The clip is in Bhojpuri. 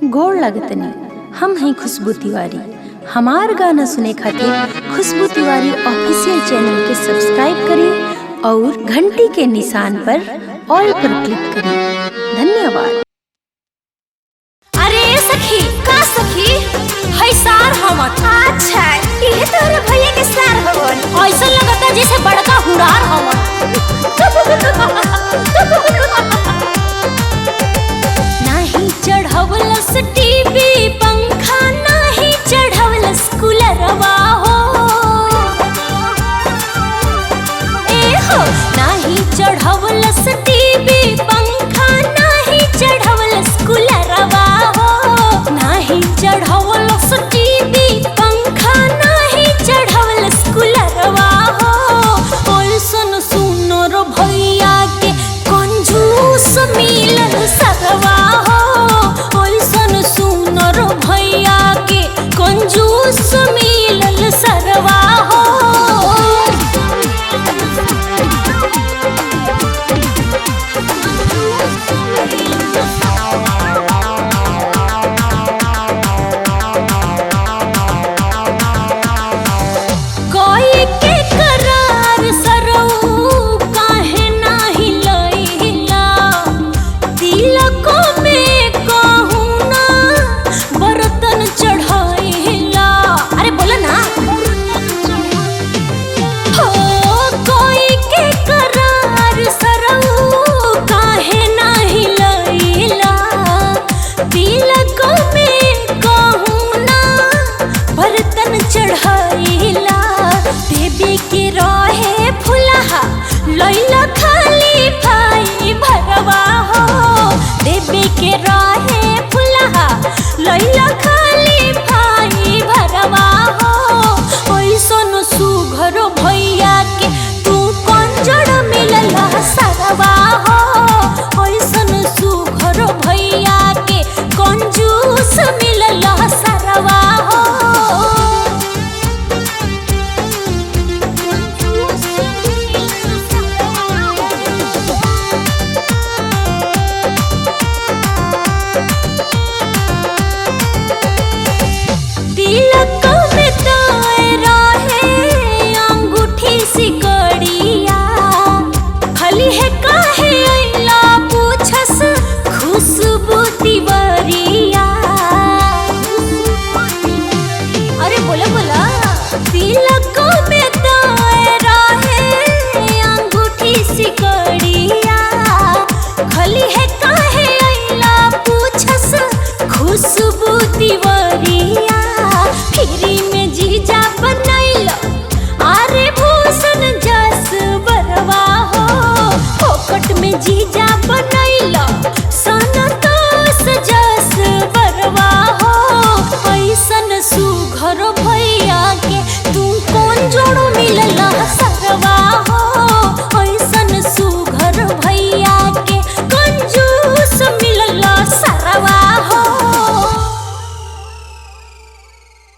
गोड़ लगतनी। हम हैं खुशबू तिवारी। हमार गाना सुने खातिर खुशबू तिवारी ऑफिशियल चैनल के सब्सक्राइब करें और घंटी के निशान पर ऑल पर क्लिक करें। धन्यवाद। अरे सखी का सखी है सार हमत। अच्छा ये तोरे भैया के सार हवन। ऐसा लगता जैसे बड़का हुरार हवन। नहीं चढ़वलस टीवी पंखा, नहीं चढ़वलस कूलरवा हो। ए हो नहीं चढ़वलस टीवी पंखा, नहीं चढ़वलस कूलरवा हो। नहीं चढ़वलस टीवी पंखा, नहीं चढ़वलस कूलरवा हो। ओए सुन सुनो रो भैया के कंजूस मिलल सरवा हो। ओए सुन सुनो रो भैया के कंजूस मिलल सरवा हो। कोई के करार सरऊ काहे नाही लइला। तिलकों में कहूँ ना बर्तन चढ़ाइला। अरे बोला ना हो। कोई के करार सरऊ काहे नाही लइला। तिलकों में कहूँ ना बर्तन चढ़ाइला। देवी के रहे फुलहा लैला खाली भाई भरवा हो। देवी के रहे फुलहा लैला खाली भाई भरवा हो। ओइसन सुघर भैया के तू कंजड़ मिलला सरवा हो। ओइसन सुघर भैया के कंजूस मिलला सरवा हो। तिलकों में दाए रहे अंगूठी सिकड़िया। खली है काहे अइला पूछस खुशबू तिवारिया। अरे बोला बोला। तिलकों में दाए रहे अंगूठी सिकड़िया। खली है काहे अइला पूछस खुशबू